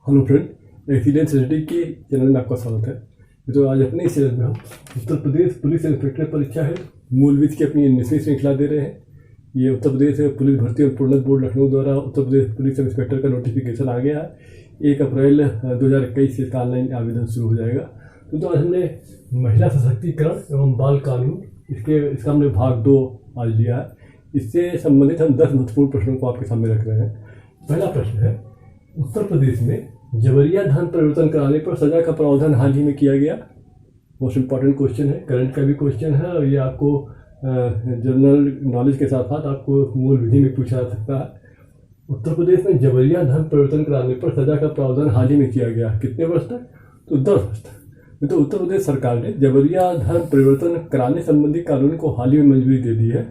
Hello friend, accident study के channel में आपका स्वागत है। तो आज अपने इस चैनल में हम उत्तर प्रदेश पुलिस इंस्पेक्टर परीक्षा है मूल विधि की अपनी 19वीं श्रृंखला दे रहे हैं। ये उत्तर प्रदेश पुलिस भर्ती और प्रोन्नत बोर्ड लखनऊ द्वारा उत्तर प्रदेश पुलिस इंस्पेक्टर का नोटिफिकेशन आ गया है। 1 अप्रैल 2021 से इसका ऑनलाइन आवेदन शुरू हो जाएगा। तो आज हमने महिला सशक्तिकरण एवं बाल कानून इसका हमने भाग 2 आज लिया है। इससे संबंधित हम 10 महत्वपूर्ण प्रश्नों को आपके सामने रख रहे हैं। पहला प्रश्न है, उत्तर प्रदेश में जबरिया धन परिवर्तन कराने पर सजा का प्रावधान हाल ही में किया गया। मोस्ट इंपॉर्टेंट क्वेश्चन है, करंट का भी क्वेश्चन है और ये आपको जनरल नॉलेज के साथ साथ आपको मूल विधि में पूछा जा सकता है। उत्तर प्रदेश में जबरिया धन परिवर्तन कराने पर सजा का प्रावधान हाल ही में किया गया। कितने वर्ष तक? तो 10 वर्ष तक। तो उत्तर प्रदेश सरकार ने जबरिया धन परिवर्तन कराने संबंधी कानून को हाल ही में मंजूरी दे दी है।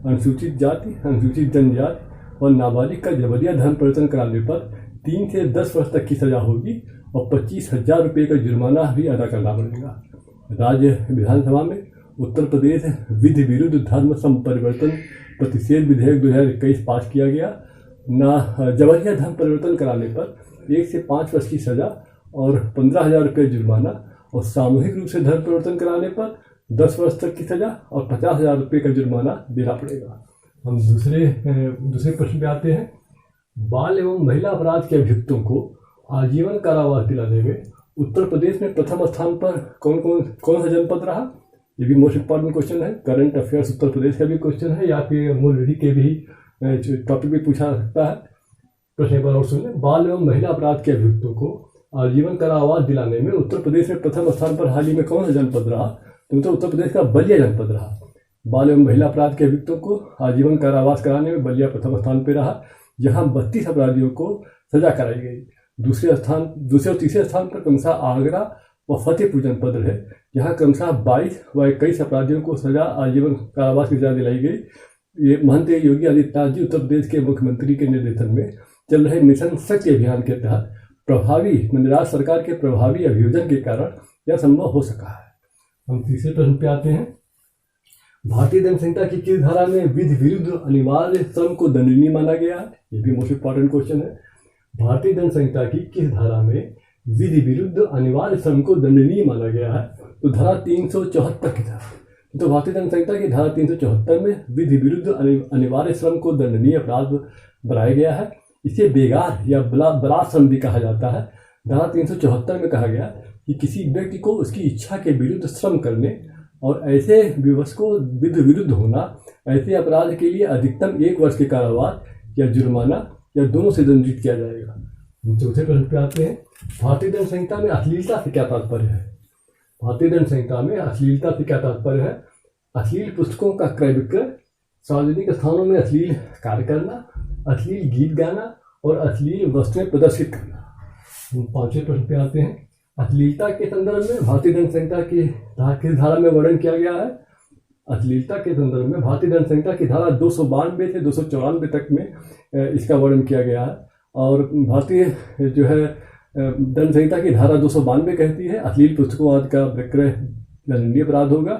अनुसूचित जाति, अनुसूचित जनजाति और नाबालिग का जबरिया धन परिवर्तन कराने पर 3 से 10 वर्ष तक की सजा होगी और 25,000 रुपये का जुर्माना भी अदा करना पड़ेगा। राज्य विधानसभा में उत्तर प्रदेश विधि विरुद्ध धर्म संपरिवर्तन प्रतिषेध विधेयक 2021 पास किया गया। जबरिया धन परिवर्तन कराने पर 1 से 5 वर्ष की सजा और 15,000 रुपये जुर्माना और सामूहिक रूप से धन परिवर्तन कराने पर 10 वर्ष तक की सजा और 50,000 रुपये का जुर्माना देना पड़ेगा। हम दूसरे प्रश्न पे आते हैं। बाल एवं महिला अपराध के अभियुक्तों को आजीवन कारावास दिलाने में उत्तर प्रदेश में प्रथम स्थान पर कौन सा जनपद रहा? ये भी मोस्ट इंपॉर्टेंट क्वेश्चन है। करंट अफेयर्स उत्तर प्रदेश का भी क्वेश्चन है या फिर मूल विधि के भी टॉपिक भी पूछा जा सकता है। प्रश्न एक बार और सुनिए। बाल एवं महिला अपराध के अभियुक्तों को आजीवन कारावास दिलाने में उत्तर प्रदेश में प्रथम स्थान पर हाल ही में कौन सा जनपद रहा? तो उत्तर प्रदेश का बलिया जनपद रहा। बाल एवं महिला अपराध के अभियुक्तों को आजीवन कारावास कराने में बलिया प्रथम स्थान पर रहा, जहां 32 अपराधियों को सजा कराई गई। दूसरे और तीसरे स्थान पर क्रमशः आगरा व फतेहपुर जनपद रहे, जहां क्रमशः 22 व 21 अपराधियों को सजा आजीवन कारावास की सजा दिलाई गई। ये महंत योगी आदित्यनाथ जी उत्तर प्रदेश के मुख्यमंत्री के निर्देशन में चल रहे मिशन शक्ति अभियान के तहत राज्य सरकार के प्रभावी अभियोजन के कारण यह संभव हो सका है। हम तीसरे प्रश्न पे आते हैं। भारतीय दंड संहिता की किस धारा में विधि विरुद्ध अनिवार्य श्रम को दंडनीय माना गया है? ये भी मोस्ट इंपॉर्टेंट क्वेश्चन है। भारतीय दंड संहिता की किस धारा में विधि विरुद्ध अनिवार्य श्रम को दंडनीय माना गया है? तो धारा 374 की तहत। तो भारतीय दंड संहिता की धारा 374 में विधि विरुद्ध अनिवार्य श्रम को दंडनीय अपराध बनाया गया है। इसे बेगार या बलात् श्रम भी कहा जाता है। धारा 374 में कहा गया कि किसी व्यक्ति को उसकी इच्छा के विरुद्ध श्रम करने और ऐसे विवश को विरुद्ध होना, ऐसे अपराध के लिए अधिकतम 1 वर्ष के कारावास या जुर्माना या दोनों से दंडित किया जाएगा। चौथे प्रश्न पे आते हैं। भारतीय दंड संहिता में अश्लीलता से क्या तात्पर्य है? भारतीय दंड संहिता में अश्लीलता से क्या तात्पर्य है? अश्लील पुस्तकों का क्रय विक्रय, सार्वजनिक स्थानों में अश्लील कार्य करना, अश्लील गीत गाना और अश्लील वस्तुएं प्रदर्शित करना। पांचवें प्रश्न पे आते हैं। अश्लीलता के संदर्भ में भारतीय दंड संहिता की किस धारा में वर्णन किया गया है? अश्लीलता के संदर्भ में भारतीय दंड संहिता की धारा 292 से 294 तक में इसका वर्णन किया गया है। और भारतीय दंड संहिता की धारा 292 कहती है अश्लील पुस्तकों आदि का विक्रय दंडनीय अपराध होगा।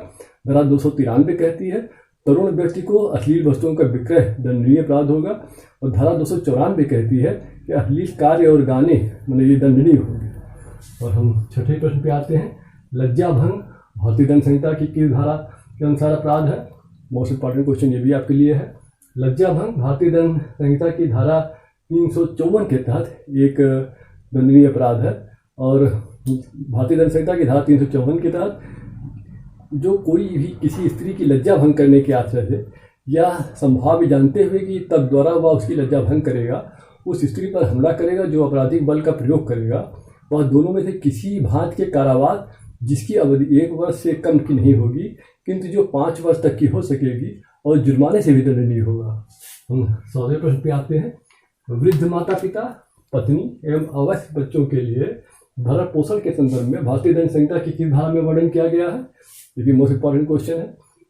धारा 293 कहती है तरुण व्यक्ति को अश्लील वस्तुओं का विक्रय दंडनीय अपराध होगा। और धारा 294 कहती है कि अश्लील कार्य और गाने ये दंडनीय होंगे। और हम छठे प्रश्न पे आते हैं। लज्जा भंग भारतीय दंड संहिता की किस धारा के अनुसार अपराध है? मोस्ट इंपॉर्टेंट क्वेश्चन ये भी आपके लिए है। लज्जा भंग भारतीय दंड संहिता की धारा 354 के तहत एक दंडनीय अपराध है। और भारतीय दंड संहिता की धारा 354 के तहत जो कोई भी किसी स्त्री की लज्जा भंग करने के आशय से या संभाव्य जानते हुए कि तब द्वारा वह उसकी लज्जा भंग करेगा, उस स्त्री पर हमला करेगा जो आपराधिक बल का प्रयोग करेगा, वह दोनों में से किसी भांति के कारावास जिसकी अवधि 1 वर्ष से कम की नहीं होगी, किंतु जो 5 वर्ष तक की हो सकेगी और जुर्माने से भी दंडनीय होगा। हम 7वें प्रश्न पे आते हैं। वृद्ध माता पिता, पत्नी एवं अवश्य बच्चों के लिए भरण पोषण के संदर्भ में भारतीय दंड संहिता की किस धारा में वर्णन किया गया है? ये भी मोस्ट इंपॉर्टेंट क्वेश्चन है।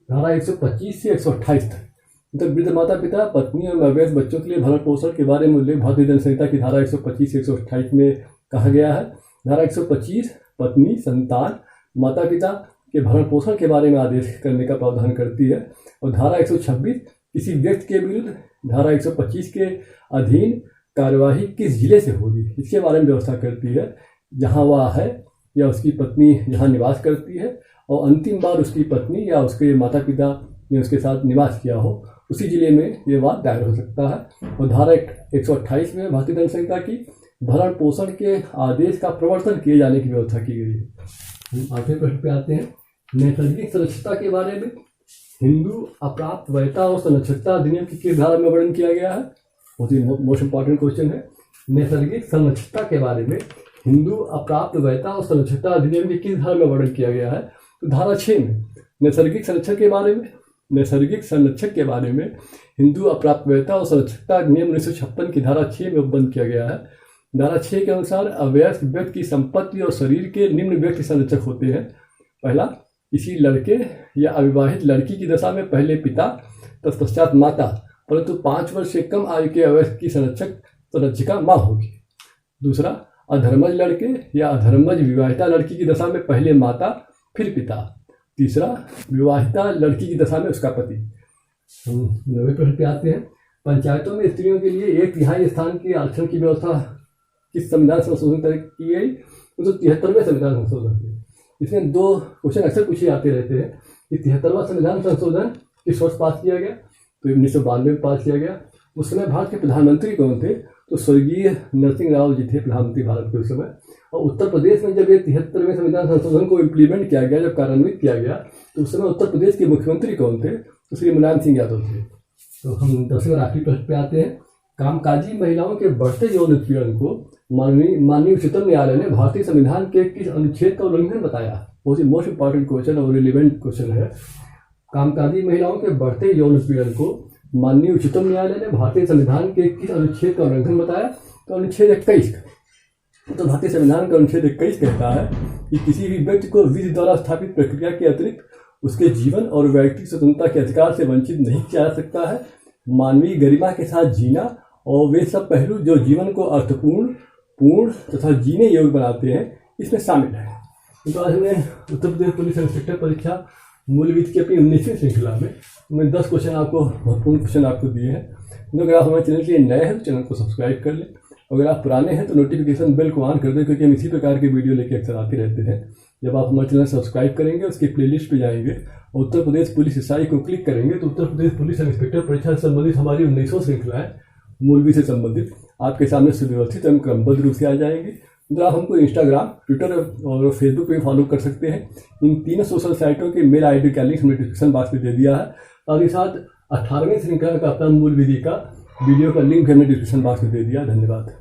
धारा 125 से 128 तक। तो वृद्ध माता पिता, पत्नी और अवैध बच्चों के लिए भरण पोषण के बारे में उल्लेख भारतीय दंड संहिता की धारा 125 से 128 में कहा गया है। धारा 125 पत्नी, संतान, माता पिता के भरण पोषण के बारे में आदेश करने का प्रावधान करती है। और धारा 126 किसी व्यक्ति के विरुद्ध धारा 125 के अधीन कार्यवाही किस जिले से होगी, इसके बारे में व्यवस्था करती है। जहाँ वह है या उसकी पत्नी जहाँ निवास करती है और अंतिम बार उसकी पत्नी या उसके माता पिता ने उसके साथ निवास किया हो, उसी जिले में ये वाद दायर हो सकता है। और धारा 128 में भारतीय दंड संहिता की भरण पोषण के आदेश का प्रवर्तन किए जाने की व्यवस्था की गई है। आठवें प्रश्न पे आते हैं। नैसर्गिक संरक्षितता के बारे में हिंदू अप्राप्त वैधता और संरक्षितता अधिनियम की किस धारा में वर्णन किया गया है? बहुत ही मोस्ट इंपॉर्टेंट क्वेश्चन है। नैसर्गिक संरक्षितता के बारे में हिंदू अप्राप्त वैधता और संरक्षितता अधिनियम की किस धारा में वर्णन किया गया है? तो धारा 6 में। नैसर्गिक संरक्षक के बारे में हिंदू अप्राप्त वैधता और संरक्षितता अधिनियम 1956 की धारा 6 में उपबंध किया गया है। धारा 6 के अनुसार अवयस्क व्यक्ति की संपत्ति और शरीर के निम्न व्यक्ति संरक्षक होते हैं। पहला, किसी लड़के या अविवाहित लड़की की दशा में पहले पिता तत्पश्चात माता, परंतु 5 वर्ष से कम आयु के अवयस्क की संरक्षिका माँ होगी। दूसरा, अधर्मज लड़के या अधर्मज विवाहिता लड़की की दशा में पहले माता फिर पिता। तीसरा, विवाहिता लड़की की दशा में उसका पति। 9वें प्रश्न पे आते हैं। पंचायतों में स्त्रियों के लिए 1/3 स्थान के आरक्षण की व्यवस्था किस संविधान संशोधन तक की गई? 73वें संविधान संशोधन से। इसमें 2 क्वेश्चन अक्सर पूछे जाते रहते हैं कि 73वां संविधान संशोधन किस वर्ष पास किया गया? तो 1992 में पास किया गया। उस समय भारत के प्रधानमंत्री कौन थे? तो स्वर्गीय नरसिंह राव जी थे प्रधानमंत्री भारत के उस समय। और उत्तर प्रदेश में जब ये 73वें संविधान संशोधन को इम्प्लीमेंट किया गया, जब कार्यान्वित किया गया, तो उस समय उत्तर प्रदेश के मुख्यमंत्री कौन थे? तो श्री मुलायम सिंह यादव थे। तो हम 10वें और आखिरी प्रश्न पे आते हैं। कामकाजी महिलाओं के बढ़ते यौन उत्पीड़न को माननीय उच्चतम न्यायालय ने भारतीय संविधान के किस अनुच्छेद का उल्लंघन बताया? बहुत ही मोस्ट इंपॉर्टेंट क्वेश्चन और रिलेवेंट क्वेश्चन है। कामकाजी महिलाओं के बढ़ते यौन उत्पीड़न को माननीय उच्चतम न्यायालय ने भारतीय संविधान के किस अनुच्छेद का उल्लंघन बताया? तो अनुच्छेद 21 का। तो भारतीय संविधान का अनुच्छेद 21 कहता है कि किसी भी व्यक्ति को विधि द्वारा स्थापित प्रक्रिया के अतिरिक्त उसके जीवन और व्यक्तिगत स्वतंत्रता के अधिकार से वंचित नहीं किया जा सकता है। मानवीय गरिमा के साथ जीना और वे सब पहलू जो जीवन को अर्थपूर्ण, पूर्ण तथा जीने योग्य बनाते हैं, इसमें शामिल है। तो आज हमने उत्तर प्रदेश पुलिस इंस्पेक्टर परीक्षा मूल विधि की अपनी 19वीं श्रृंखला में 10 क्वेश्चन आपको, महत्वपूर्ण क्वेश्चन आपको दिए हैं। तो अगर आप हमारे चैनल के लिए नए हैं तो चैनल को सब्सक्राइब कर लें। अगर आप पुराने हैं तो नोटिफिकेशन बेल को ऑन कर दें, क्योंकि हम इसी प्रकार के वीडियो लेके अक्सर आते रहते हैं। जब आप हमारे चैनल सब्सक्राइब करेंगे, उसके प्लेलिस्ट पे जाएंगे और उत्तर प्रदेश पुलिस SI को क्लिक करेंगे, तो उत्तर प्रदेश पुलिस इंस्पेक्टर परीक्षा से संबंधित हमारी 1900 श्रृंखलाएं मूल विधि से संबंधित आपके सामने सुव्यवस्थित एवं क्रमबद्ध रूप से आ जाएंगी। तो आप हमको इंस्टाग्राम, ट्विटर और फेसबुक पे फॉलो कर सकते हैं। इन तीनों सोशल साइटों के मेल ID का लिंक हमने डिस्क्रिप्शन बॉक्स में दे दिया है। साथ ही साथ 18वें श्रृंखला का अपना मूल विधि का वीडियो का लिंक हमने डिस्क्रिप्शन बॉक्स में दे दिया। धन्यवाद।